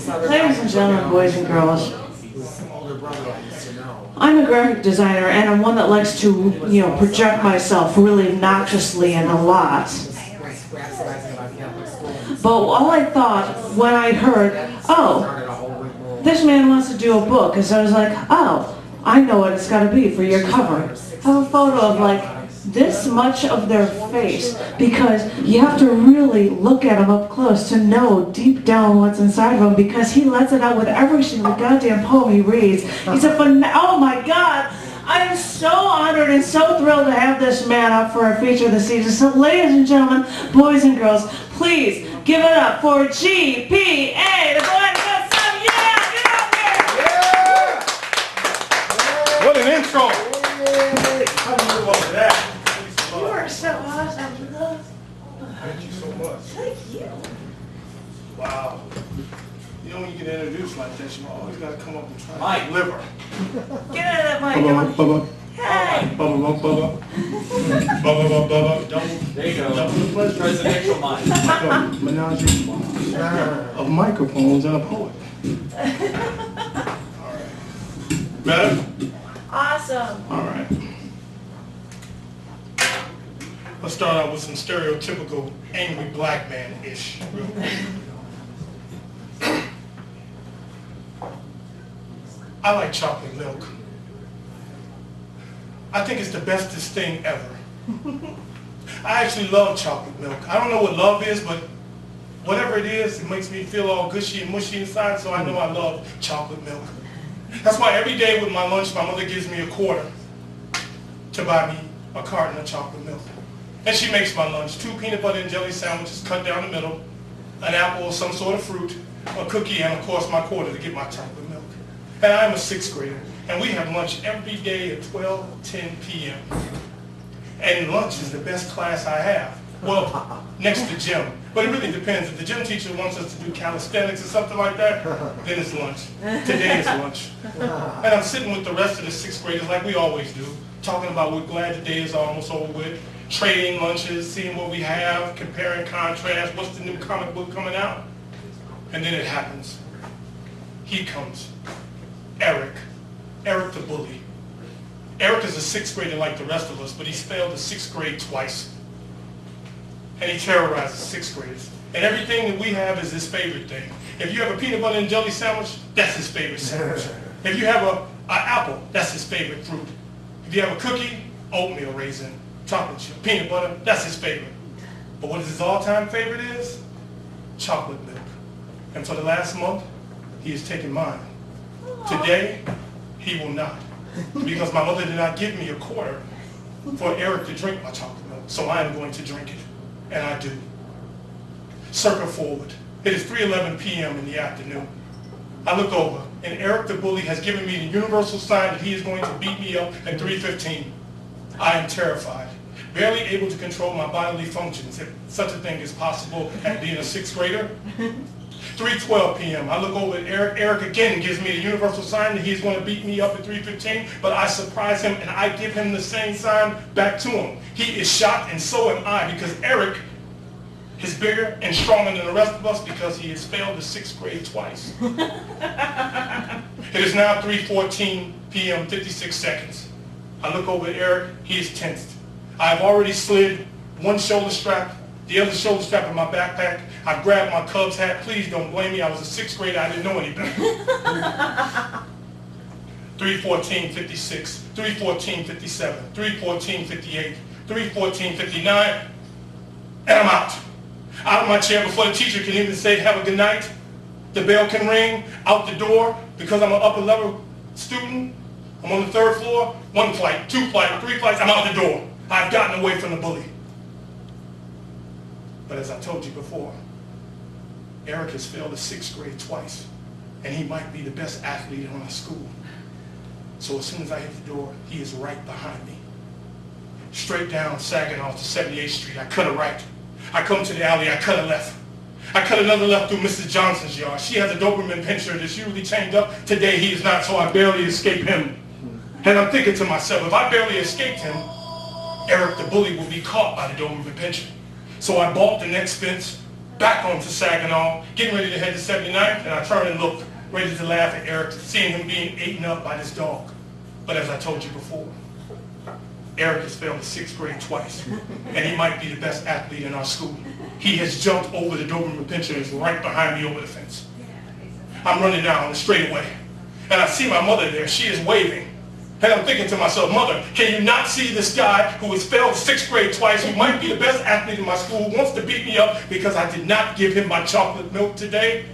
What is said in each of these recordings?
Ladies and gentlemen, boys and girls, I'm a graphic designer and I'm one that likes to, project myself really obnoxiously and a lot. But all I thought when I heard, oh, this man wants to do a book, is I was like, oh, I know what it's got to be for your cover. Have a photo of like this much of their face, because you have to really look at him up close to know deep down what's inside of him, because he lets it out with every single goddamn poem he reads. He's oh my God! I am so honored and so thrilled to have this man up for our feature this season. So ladies and gentlemen, boys and girls, please give it up for GPA, the poetic unsub. Yeah, get out there! Yeah! What an intro! How do you do all of that? You are so awesome. Thank you so much. Thank you. Wow. You know when you get introduced like that, you always got to come up and try to deliver. Get out of that mic. Bubba. Hey. Bubba. There you go. Double the pleasure. Presidential mic. Like a menagerie of microphones and a poet. All right. Better? Awesome. All right. Let's start out with some stereotypical angry black man-ish. Real quick. I like chocolate milk. I think it's the bestest thing ever. I actually love chocolate milk. I don't know what love is, but whatever it is, it makes me feel all gushy and mushy inside, so I know I love chocolate milk. That's why every day with my lunch, my mother gives me a quarter to buy me a carton of chocolate milk. And she makes my lunch: 2 peanut butter and jelly sandwiches cut down the middle, an apple or some sort of fruit, a cookie, and of course my quarter to get my chocolate milk. And I'm a 6th grader, and we have lunch every day at 12:10 p.m. And lunch is the best class I have. Well, next to gym. But it really depends. If the gym teacher wants us to do calisthenics or something like that, then it's lunch. Today is lunch. And I'm sitting with the rest of the 6th graders like we always do, talking about we're glad the day is almost over with, trading lunches, seeing what we have, compare and contrast, what's the new comic book coming out. And then it happens. He comes. Eric the bully. Eric is a 6th grader like the rest of us, but he's failed the 6th grade twice. And he terrorizes 6th graders. And everything that we have is his favorite thing. If you have a peanut butter and jelly sandwich, that's his favorite sandwich. If you have an apple, that's his favorite fruit. If you have a cookie, oatmeal raisin, chocolate chip, peanut butter, that's his favorite. But what his all-time favorite is? Chocolate milk. And for the last month, he has taken mine. Today, he will not. Because my mother did not give me a quarter for Eric to drink my chocolate milk. So I am going to drink it. And I do. Circle forward. It is 3:11 p.m. in the afternoon. I look over, and Eric the bully has given me the universal sign that he is going to beat me up at 3:15. I am terrified, barely able to control my bodily functions, if such a thing is possible at being a 6th grader. 3:12 p.m. I look over at Eric. Eric again gives me the universal sign that he's going to beat me up at 3:15, but I surprise him and I give him the same sign back to him. He is shocked and so am I, because Eric is bigger and stronger than the rest of us because he has failed the 6th grade twice. It is now 3:14 p.m., 56 seconds. I look over at Eric. He is tensed. I have already slid one shoulder strap, the other shoulder strap in my backpack. I grabbed my Cubs hat. Please don't blame me. I was a 6th grader. I didn't know any better. 3:14:56, 3:14:57, 3:14:58, 3:14:59, and I'm out. Out of my chair before the teacher can even say have a good night. The bell can ring. Out the door, because I'm an upper level student. I'm on the 3rd floor. 1 flight, 2 flights, 3 flights. I'm out the door. I've gotten away from the bully. But as I told you before, Eric has failed the 6th grade twice, and he might be the best athlete in our school. So as soon as I hit the door, he is right behind me. Straight down Saginaw to 78th Street, I cut a right. I come to the alley, I cut a left. I cut another left through Mrs. Johnson's yard. She has a Doberman pinscher that's usually chained up. Today he is not, so I barely escape him. And I'm thinking to myself, if I barely escaped him, Eric the bully will be caught by the Doberman pinscher. So I bought the next fence, back onto Saginaw, getting ready to head to 79th, and I turned and looked, ready to laugh at Eric, seeing him being eaten up by this dog. But as I told you before, Eric has failed the 6th grade twice, and he might be the best athlete in our school. He has jumped over the Doberman Pinscher and is right behind me over the fence. I'm running down the straightaway, and I see my mother there. She is waving. And I'm thinking to myself, Mother, can you not see this guy who has failed the 6th grade twice, who might be the best athlete in my school, wants to beat me up because I did not give him my chocolate milk today?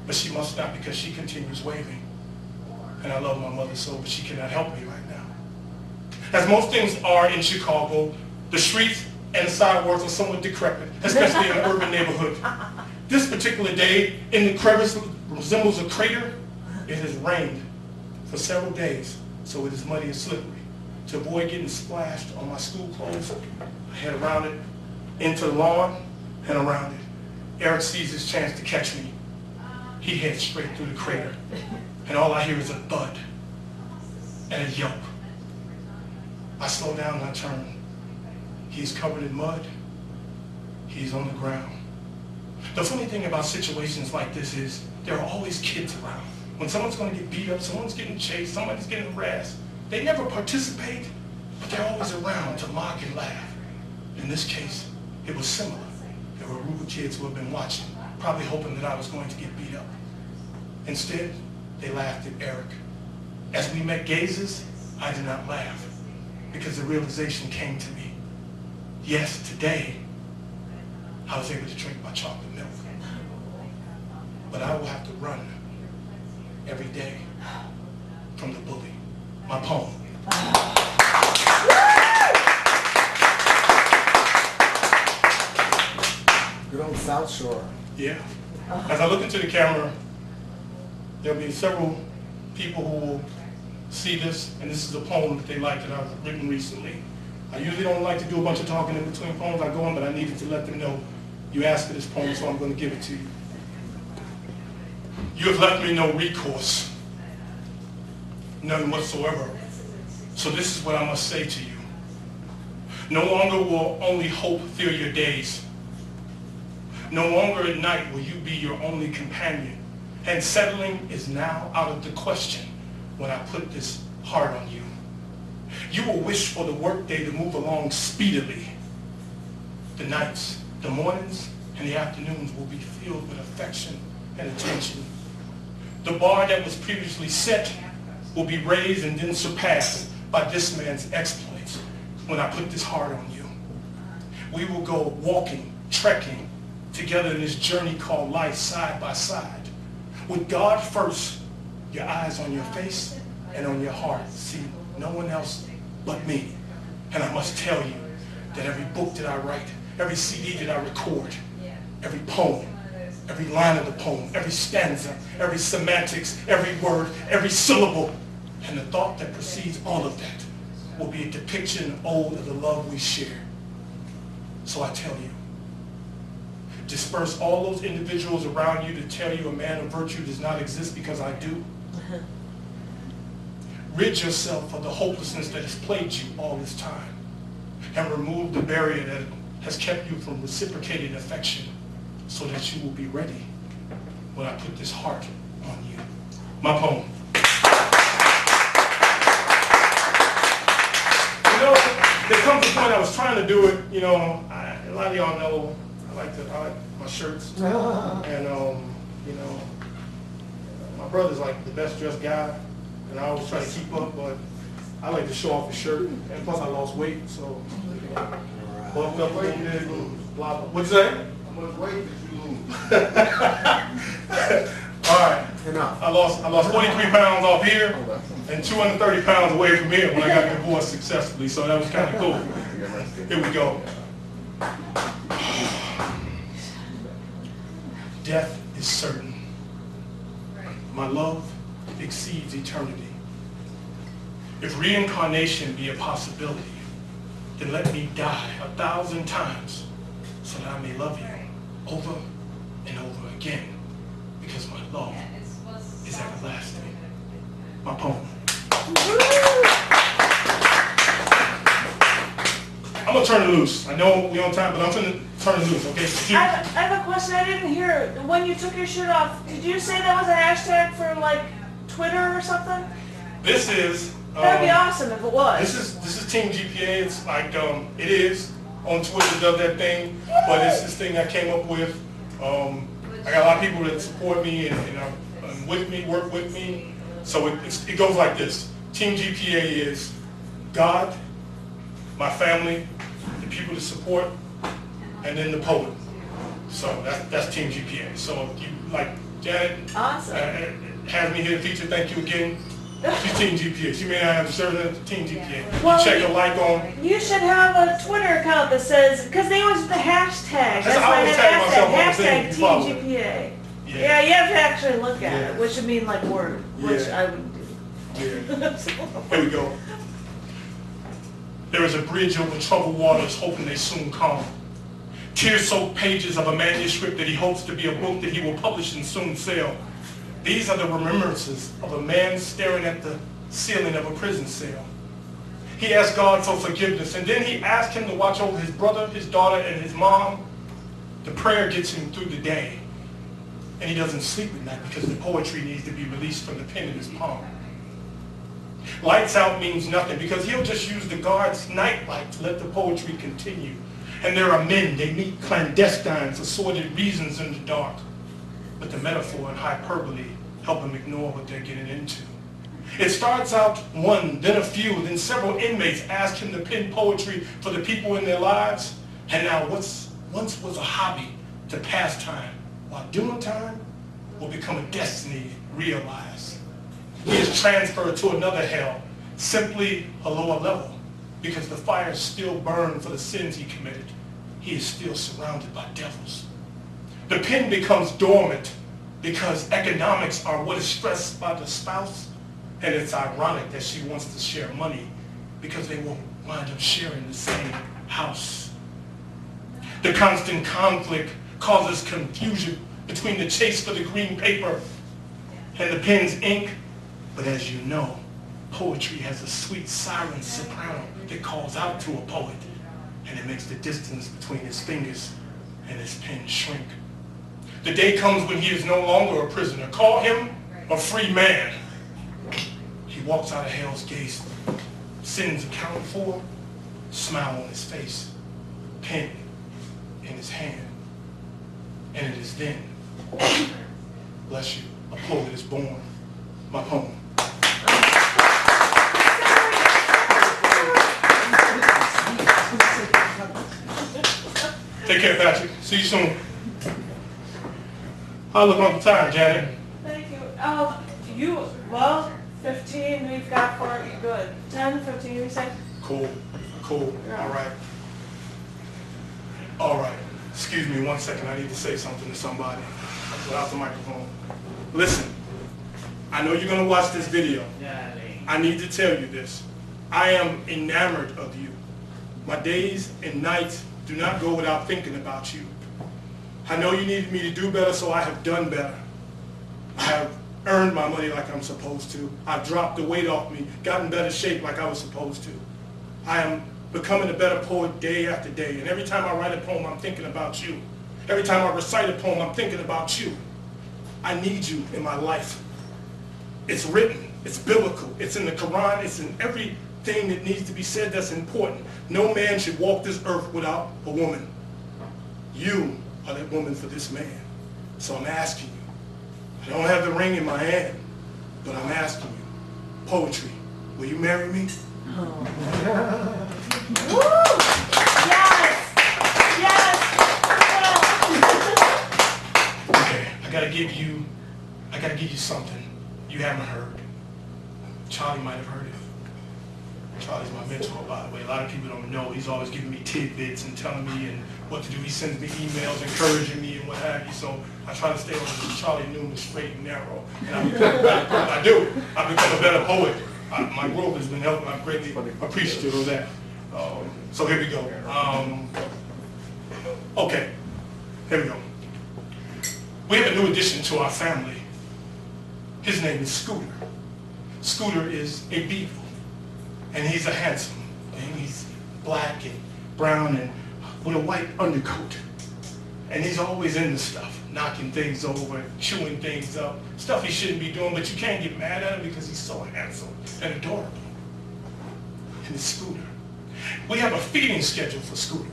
But she must not, because she continues waving. And I love my mother so, but she cannot help me right now. As most things are in Chicago, the streets and the sidewalks are somewhat decrepit, especially in an urban neighborhood. This particular day, in the crevice resembles a crater. It has rained for several days, so it is muddy and slippery. To avoid getting splashed on my school clothes, I head around it, into the lawn, and around it. Eric sees his chance to catch me. He heads straight through the crater, and all I hear is a thud and a yelp. I slow down and I turn. He's covered in mud. He's on the ground. The funny thing about situations like this is there are always kids around. When someone's going to get beat up, someone's getting chased, somebody's getting harassed, they never participate, but they're always around to mock and laugh. In this case, it was similar. There were a group of kids who had been watching, probably hoping that I was going to get beat up. Instead, they laughed at Eric. As we met gazes, I did not laugh, because the realization came to me. Yes, today, I was able to drink my chocolate milk. But I will have to run every day from the bully. My poem. Good old South Shore. Yeah. As I look into the camera, there'll be several people who will see this, and this is a poem that they like that I've written recently. I usually don't like to do a bunch of talking in between poems. I go on, but I needed to let them know you asked for this poem, so I'm going to give it to you. You have left me no recourse, none whatsoever. So this is what I must say to you. No longer will only hope fill your days. No longer at night will you be your only companion. And settling is now out of the question when I put this heart on you. You will wish for the workday to move along speedily. The nights, the mornings, and the afternoons will be filled with affection and attention. The bar that was previously set will be raised and then surpassed by this man's exploits when I put this heart on you. We will go walking, trekking together in this journey called life side by side. With God first, your eyes on your face and on your heart. See, no one else but me. And I must tell you that every book that I write, every CD that I record, every poem, every line of the poem, every stanza, every semantics, every word, every syllable, and the thought that precedes all of that will be a depiction ode of the love we share. So I tell you, disperse all those individuals around you to tell you a man of virtue does not exist because I do. Rid yourself of the hopelessness that has plagued you all this time, and remove the barrier that has kept you from reciprocating affection, so that you will be ready when I put this heart on you. My poem. You know, there comes a point I was trying to do it, you know, a lot of y'all know I like my shirts, and you know, my brother's like the best dressed guy, and I always try to keep up, but I like to show off his shirt, and plus I lost weight, so bulked up a little bit, and blah, blah. What'd you say? How much weight did you lose? All right. Enough. I lost 43 pounds off here and 230 pounds away from here when I got divorced successfully, so that was kind of cool. Here we go. Death is certain. My love exceeds eternity. If reincarnation be a possibility, then let me die 1,000 times so that I may love you over and over again, because my love is everlasting. My poem. I'm gonna turn it loose. I know we're on time, but I'm gonna turn it loose, okay? I have a question. I didn't hear. When you took your shirt off, did you say that was a hashtag for like Twitter or something? This is. That'd be awesome if it was. This is Team GPA. It's like it is on Twitter, does that thing, but it's this thing I came up with. I got a lot of people that support me and are with me, work with me. So it goes like this. Team GPA is God, my family, the people that support, and then the poet. So that's Team GPA. So if you like Janet, awesome. Has me here to feature. Thank you again. She's Team GPA. She may not have deserved it as Team GPA. Well, check her like on. You should have a Twitter account that says, because they always put the hashtag. That's why I tag myself on the hashtag thing Team GPA. Yeah. Yeah, you have to actually look at it, which would mean like word, which I wouldn't do. Yeah. Here we go. There is a bridge over troubled waters, hoping they soon calm. Tear-soaked pages of a manuscript that he hopes to be a book that he will publish and soon sell. These are the remembrances of a man staring at the ceiling of a prison cell. He asked God for forgiveness, and then he asked him to watch over his brother, his daughter, and his mom. The prayer gets him through the day, and he doesn't sleep at night because the poetry needs to be released from the pen in his palm. Lights out means nothing because he'll just use the guard's nightlight to let the poetry continue. And there are men, they meet clandestines for sordid reasons in the dark. But the metaphor and hyperbole help them ignore what they're getting into. It starts out one, then a few, then several inmates ask him to pen poetry for the people in their lives. And now what's once was a hobby to pass time, while doing time will become a destiny realized. He is transferred to another hell, simply a lower level, because the fire still burned for the sins he committed. He is still surrounded by devils. The pen becomes dormant because economics are what is stressed by the spouse, and it's ironic that she wants to share money because they will wind up sharing the same house. The constant conflict causes confusion between the chase for the green paper and the pen's ink. But as you know, poetry has a sweet siren soprano that calls out to a poet, and it makes the distance between his fingers and his pen shrink. The day comes when he is no longer a prisoner. Call him a free man. He walks out of hell's gates, sins accounted for, smile on his face, pen in his hand. And it is then, bless you, a poet is born. My poem. Take care, Patrick. See you soon. How look on the time, Janet? Thank you. Well, 15 we've got for you. Good. 10, 15, you say? Cool. Yeah. All right. Excuse me 1 second. I need to say something to somebody without the microphone. Listen, I know you're going to watch this video. I need to tell you this. I am enamored of you. My days and nights do not go without thinking about you. I know you needed me to do better, so I have done better. I have earned my money like I'm supposed to. I've dropped the weight off me, gotten better shape like I was supposed to. I am becoming a better poet day after day, and every time I write a poem, I'm thinking about you. Every time I recite a poem, I'm thinking about you. I need you in my life. It's written, it's biblical, it's in the Quran, it's in everything that needs to be said that's important. No man should walk this earth without a woman. You are that woman for this man. So I'm asking you. I don't have the ring in my hand, but I'm asking you. Poetry, will you marry me? Oh. Woo! Yes! Okay, I gotta give you something you haven't heard. Charlie might have heard it. Charlie's my mentor, by the way. A lot of people don't know. He's always giving me tidbits and telling me and what to do. He sends me emails encouraging me and what have you. So I try to stay on the Charlie Newman straight and narrow. And I become a better poet. I do. I become a better poet. My growth has been helping. I'm greatly appreciative of that. So here we go. Okay. Here we go. We have a new addition to our family. His name is Scooter. Scooter is a beagle. And he's a handsome. And he's black and brown and with a white undercoat. And he's always into stuff, knocking things over, chewing things up, stuff he shouldn't be doing, but you can't get mad at him because he's so handsome and adorable. And it's Scooter. We have a feeding schedule for Scooter.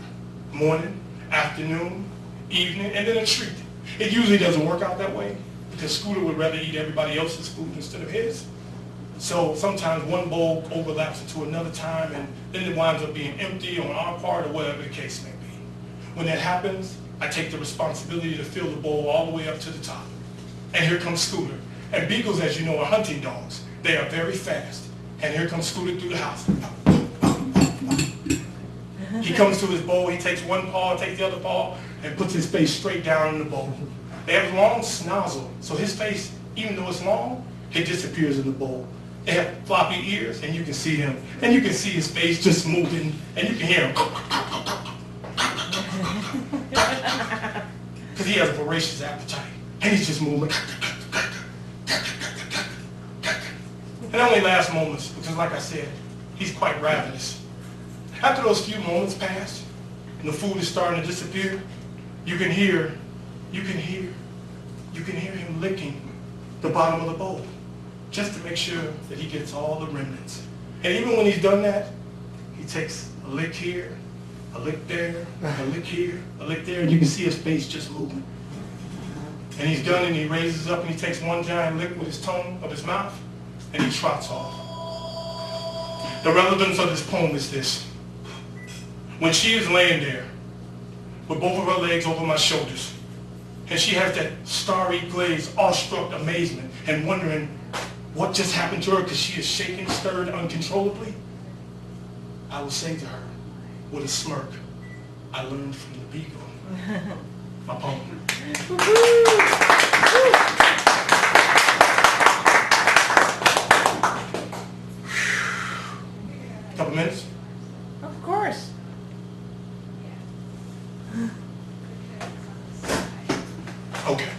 Morning, afternoon, evening, and then a treat. It usually doesn't work out that way because Scooter would rather eat everybody else's food instead of his. So sometimes one bowl overlaps into another time, and then it winds up being empty on our part or whatever the case may be. When that happens, I take the responsibility to fill the bowl all the way up to the top. And here comes Scooter. And beagles, as you know, are hunting dogs. They are very fast. And here comes Scooter through the house. He comes to his bowl, he takes one paw, takes the other paw, and puts his face straight down in the bowl. They have long snozzle, so his face, even though it's long, it disappears in the bowl. They have floppy ears, and you can see him. And you can see his face just moving, and you can hear him. Because he has a voracious appetite, and he's just moving. It only lasts moments, because like I said, he's quite ravenous. After those few moments pass, and the food is starting to disappear, you can hear him licking the bottom of the bowl, just to make sure that he gets all the remnants. And even when he's done that, he takes a lick here, a lick there, a lick here, a lick there, and you can see his face just moving. And he's done, and he raises up, and he takes one giant lick with his tongue of his mouth, and he trots off. The relevance of this poem is this. When she is laying there, with both of her legs over my shoulders, and she has that starry glaze, awestruck amazement, and wondering what just happened to her because she is shaken, stirred uncontrollably, I will say to her, with a smirk, I learned from the beagle. My poem. Couple minutes? Of course. Okay.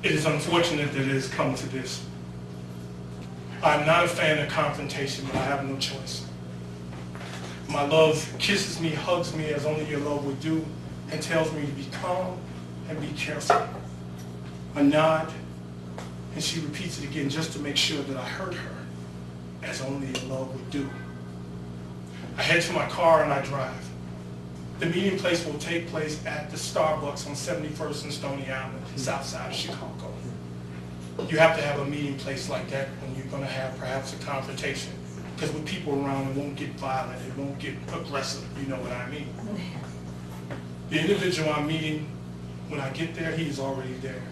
It is unfortunate that it has come to this. I'm not a fan of confrontation, but I have no choice. My love kisses me, hugs me as only your love would do, and tells me to be calm and be careful. A nod, and she repeats it again just to make sure that I heard her, as only your love would do. I head to my car and I drive. The meeting place will take place at the Starbucks on 71st and Stony Island, south side of Chicago. You have to have a meeting place like that when you're going to have perhaps a confrontation. Because with people around, it won't get violent, it won't get aggressive, you know what I mean. The individual I'm meeting, when I get there, he is already there.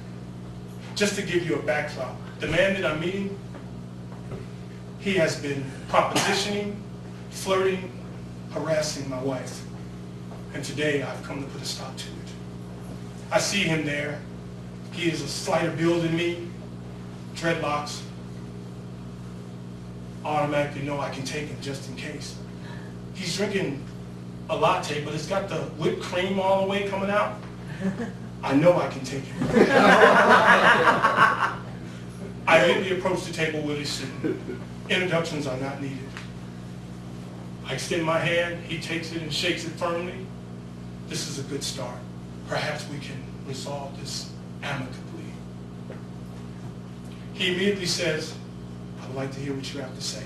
Just to give you a backdrop, the man that I'm meeting, he has been propositioning, flirting, harassing my wife. And today I've come to put a stop to it. I see him there. He is a slighter build than me, dreadlocks. Automatically know I can take him just in case. He's drinking a latte, but it's got the whipped cream all the way coming out. I know I can take him. I immediately approach the table where he's sitting. Introductions are not needed. I extend my hand, he takes it and shakes it firmly. This is a good start. Perhaps we can resolve this amicably. He immediately says, I'd like to hear what you have to say.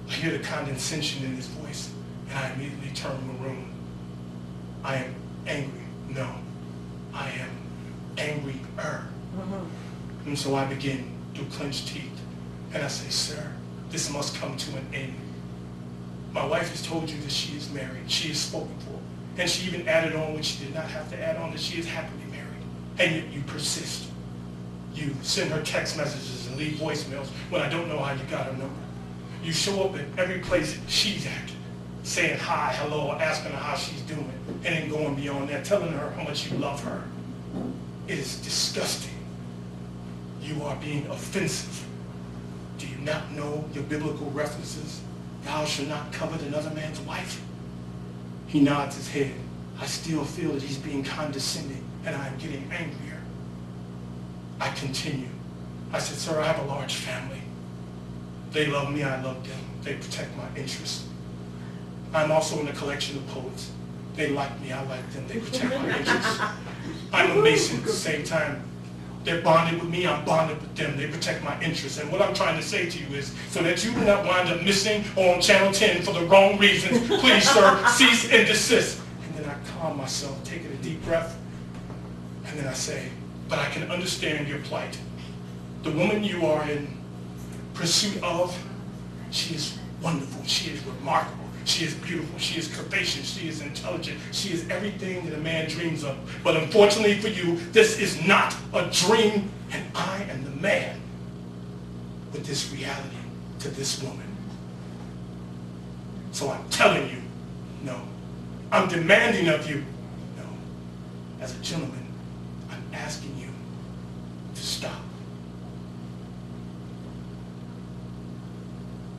I hear the condescension in his voice, and I immediately turn maroon. I am angry. No, I am angrier. And so I begin through clenched teeth, and I say, sir, this must come to an end. My wife has told you that she is married. She is spoken for. And she even added on, which she did not have to add on, that she is happily married. And yet you persist. You send her text messages and leave voicemails when I don't know how you got her number. You show up at every place she's at, saying hi, hello, asking her how she's doing, and then going beyond that, telling her how much you love her. It is disgusting. You are being offensive. Do you not know your biblical references? Thou shalt not covet another man's wife. He nods his head. I still feel that he's being condescending, and I am getting angrier. I continue. I said, sir, I have a large family. They love me, I love them. They protect my interests. I'm also in a collection of poets. They like me, I like them. They protect my interests. I'm a Mason at the same time. They're bonded with me, I'm bonded with them. They protect my interests. And what I'm trying to say to you is, so that you do not wind up missing on Channel 10 for the wrong reasons, please, sir, cease and desist. And then I calm myself, taking a deep breath, and then I say, but I can understand your plight. The woman you are in pursuit of, she is wonderful, she is remarkable. She is beautiful, she is curvaceous, she is intelligent, she is everything that a man dreams of. But unfortunately for you, this is not a dream, and I am the man with this reality to this woman. So I'm telling you, no. I'm demanding of you, no. As a gentleman, I'm asking you to stop.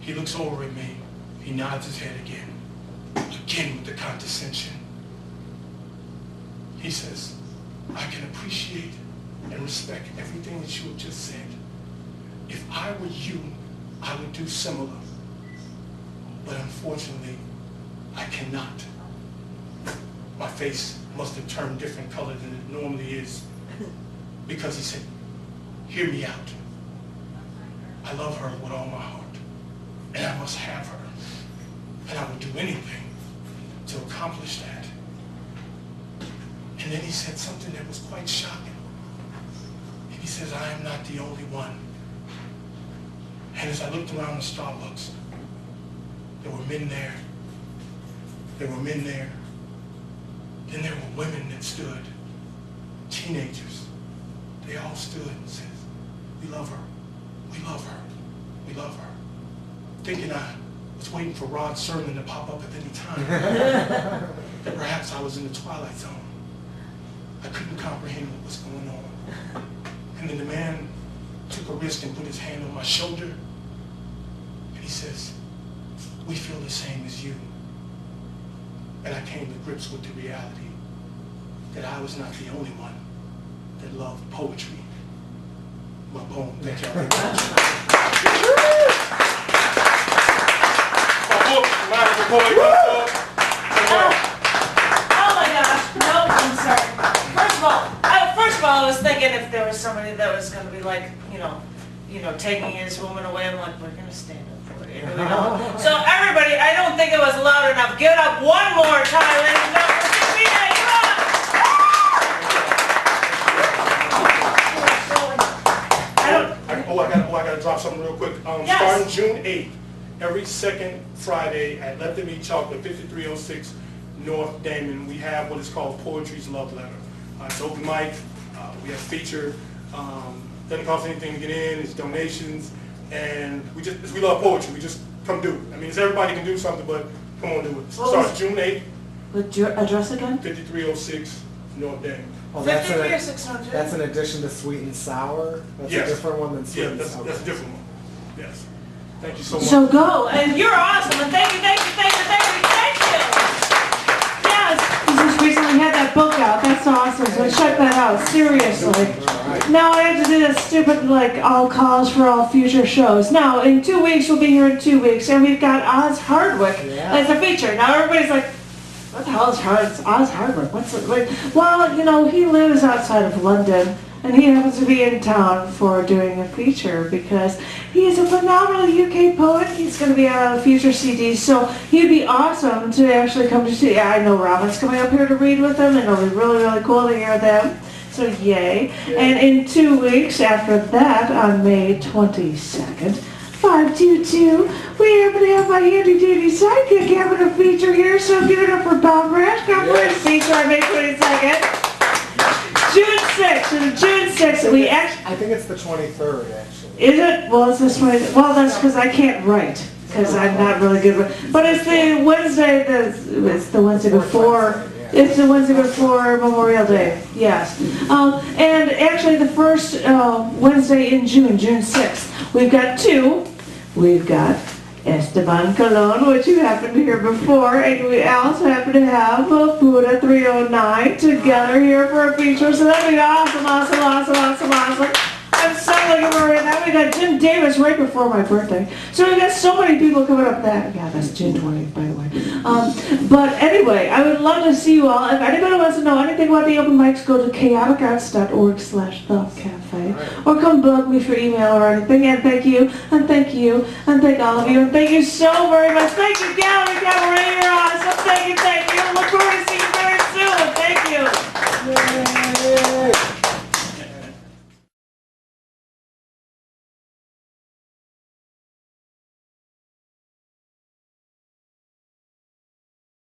He looks over at me. He nods his head again with the condescension. He says, I can appreciate and respect everything that you have just said. If I were you, I would do similar. But unfortunately, I cannot. My face must have turned different color than it normally is. Because he said, hear me out. I love her with all my heart. And I must have her. And I would do anything to accomplish that. And then he said something that was quite shocking. And he says, I am not the only one. And as I looked around the Starbucks, there were men there. There were men there. Then there were women that stood. Teenagers. They all stood and said, we love her. We love her. We love her. Thinking I was waiting for Rod Sermon to pop up at any time. That perhaps I was in the twilight zone. I couldn't comprehend what was going on. And then the man took a risk and put his hand on my shoulder. And he says, we feel the same as you. And I came to grips with the reality that I was not the only one that loved poetry. My poem. Thank y'all very much. Oh my gosh, no, I'm sorry. First of all, I was thinking if there was somebody that was going to be like, you know, taking his woman away, I'm like, we're going to stand up for it. So everybody, I don't think it was loud enough. Give it up one more time, ladies and gentlemen. I got to drop something real quick. Yes. Starting June 8th, every second Friday at Let Them Eat Chocolate, 5306 North Damon, we have what is called Poetry's Love Letter. It's open mic. We have feature. Doesn't cost anything to get in. It's donations, and we love poetry. We just come do it. I mean, everybody can do something, but come on, do it. Starts June 8th. With your address again? 5306 North Damon. Oh, 5306 North Damon. That's an addition to Sweet and Sour? That's Yes. a different one than Sweet and Sour. That's a different one. Yes. Thank you so much. So go, and you're awesome, and thank you. Yes, you just recently had that book out. That's awesome. So check that out. Seriously. Now I have to do this stupid all calls for all future shows. Now in 2 weeks we'll be here in 2 weeks, and we've got Oz Hardwick as a feature. Now everybody's like, what the hell is Oz Hardwick? What's it like? Well, he lives outside of London, and he happens to be in town for doing a feature because he is a phenomenal UK poet. He's going to be on a future CD, so he'd be awesome to actually come to see. I know Robin's coming up here to read with him, and it'll be really, really cool to hear them. So yay. And in 2 weeks after that, on May 22nd, 522, we happen to have my handy-dandy sidekick having a feature here, so give it up for Bob Rashkoff for his feature on May 22nd. June 6th, we actually... I think it's the 23rd, actually. Is it? Well, it's this way. Well, that's because I can't write, because I'm not really good with... But it's the Wednesday, it's the Wednesday before... It's the Wednesday before Memorial Day, yes. And actually the first Wednesday in June 6th, we've got two. We've got Esteban Colon, which you happened to hear before, and we also happen to have Buddha 309 together here for a feature, so that'd be awesome. I'm sound like it right now. We got Jim Davis right before my birthday. So we got so many people coming up that. Yeah, that's June 20th, by the way. But anyway, I would love to see you all. If anybody wants to know anything about the open mics, go to chaoticarts.org/thecafe. Or come bug me for email or anything. And thank you, and thank you, and thank all of you. And thank you so very much. Thank you, Gallery Cabaret. You're awesome. Thank you, thank you. Look forward to seeing you very soon. Thank you.